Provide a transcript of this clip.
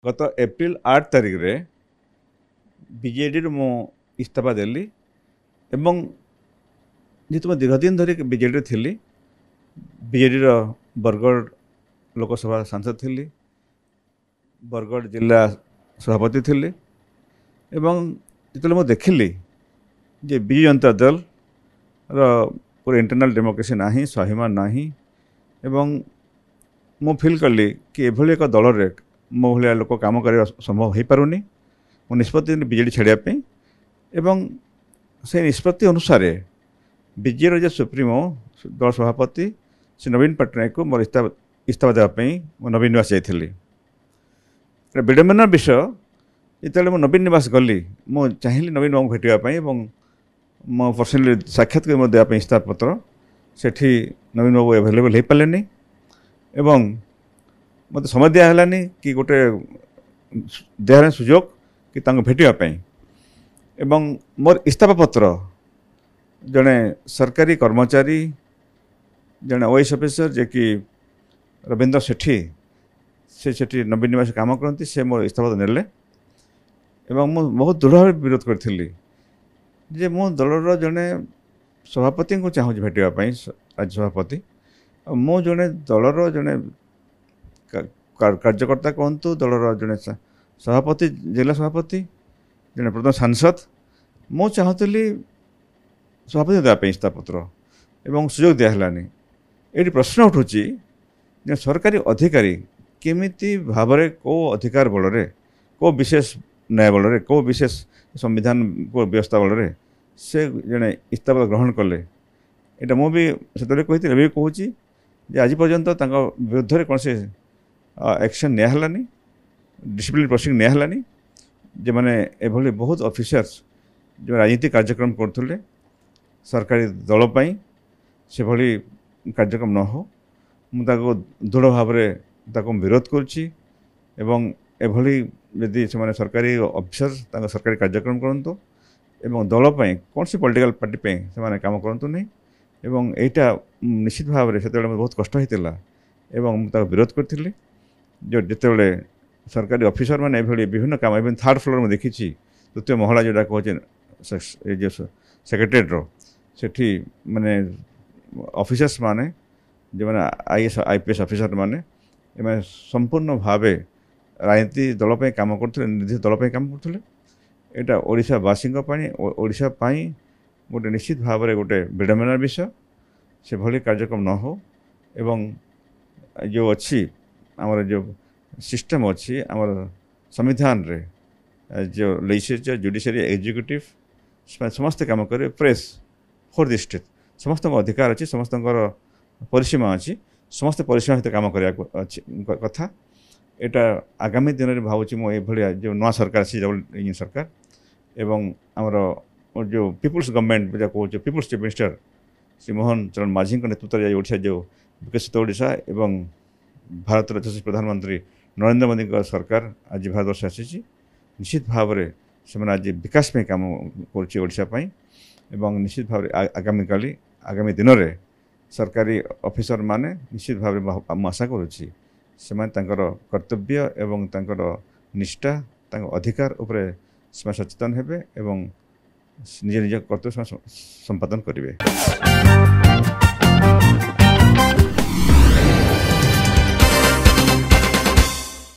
गत एप्रिल 8 तारिख रे बीजेडी मु इस्तीफा देली एवं जेहेतु मैं दीर्घ दिन धरी बीजेडी थी बीजेडी बरगढ़ लोकसभा सांसद थी बरगढ़ जिला सभापति थी एवं जिते मुझे देखिली जे विजु जनता दल पूरा इंटरनल डेमोक्रेसी ना स्वाभिमान ना एवं मु फिल कली कि एभली एक दल रे मो भाया लोक काम करने संभव हो पारुनी मो निष्पत्ति बीजेडी छाड़ापी एवं से निष्पत्ति अनुसार बीजेडी जो सुप्रीमो दल सभापति श्री नवीन पट्टनायक को मोर इस्तीफा देवाई मो नवीन निवास जाइली विडम्बना विषय जिते मो नवीन निवास गली मो चाहिए नवीन बाबू भेटापी मो पर्सनाली साक्षात देवाई इस्तीफा पत्र सेठी नवीन बाबू एभेलेबल हो पारे एवं मत समय दिहलानी कि गोटे दिहला सुजोग कि भेटापी एवं मोर इस्तीफा पत्र जड़े सरकारी कर्मचारी जड़े ओएस ऑफिसर जे कि रविंद्र सेठी से नवीन निवास काम करती से मोर इस्तीफा नेले एवं मु बहुत दृढ़ भाव विरोध करी जे मो दलर जड़े सभापति को चाहूँ भेटापी राज्य सभापति मो जड़े दलर जड़े कार्यकर्ता कहतु दलर जड़े सभापति जिला सभापति जड़े प्रथम सांसद मु चाहूली सभापति देवाई इस्तीफा पत्र एवं सुजोग दिहलानी ये प्रश्न उठूँ सरकारी अधिकारी केमिति भाव को अधिकार बल को विशेष न्याय बल को विशेष संविधान को व्यवस्था बल से जड़े इस्तीफा ग्रहण कले यहाँ मुझे से कही कहूँ आज पर्यंत विरुद्ध में कौन से action Nihalani discipline proceeding Nihalani जो मैंने एभली बहुत ऑफिसर्स जो राजनीतिक कार्यक्रम करते सरकारी दलपाई से भली कार्यक्रम न हो मुझे दृढ़ भाव में विरोध करुच्ची एवं एभली यदि से सरकारी ऑफिसर सरकारी कार्यक्रम करूँ एवं दलपाई कौन सी पॉलिटिकल पार्टी से काम करूँ नहीं एवं एटा निश्चित भाव में से बहुत कष्ट होता एवं मुझे विरोध करी जो जिते सरकारी ऑफिसर मैंने विभिन्न काम इवन थर्ड फ्लोर में देखी तृतीय महला जोटा कहे जो सेक्रेटेरिएट सेठी माने ऑफिसर्स माने जो मैंने आईएएस आईपीएस ऑफिसर माने संपूर्ण भाव राजनीति दलपाई काम करते निर्दिष्ट दलपाई काम करते यहाँ ओडिशावासी ओडिशा गोटे निश्चित भाव में गोटे विडम्बना विषय से भली कार्यक्रम न हो एवं जो अच्छी आमर जो सिस्टम अच्छी आमर संविधान रे जो लेजिस्लेचर जुडिशियरी एग्जीक्यूटिव समस्त काम करे प्रेस फोर डिस्ट्रिक्ट समस्त अधिकार अच्छी समस्त परिसीमा अच्छी समस्त परिसीमा सहित काम करवा कथा यहाँ आगामी दिन में भावुँ मुझे जो नवा सरकार अच्छी डबल सरकार एवं आमर जो पीपुल्स गवर्नमेंट कहूँ people's chief minister Shri Mohan Charan Majhi नेतृत्व ओडिशा जो विकसित ओडिशा एवं भारत यशस्वी प्रधानमंत्री नरेंद्र मोदी का सरकार आज भारतवर्ष आसी निश्चित भाव में से आज विकास में काम करोडिशापी एवं निश्चित भाव आगामी दिन में सरकारी ऑफिसर माने निश्चित भाव में आशा करुच्ची से कर्तव्य एवं निष्ठा अधिकार उपरे सचेतन हेबे एवं निज निज कर्तव्य संपादन करेंगे।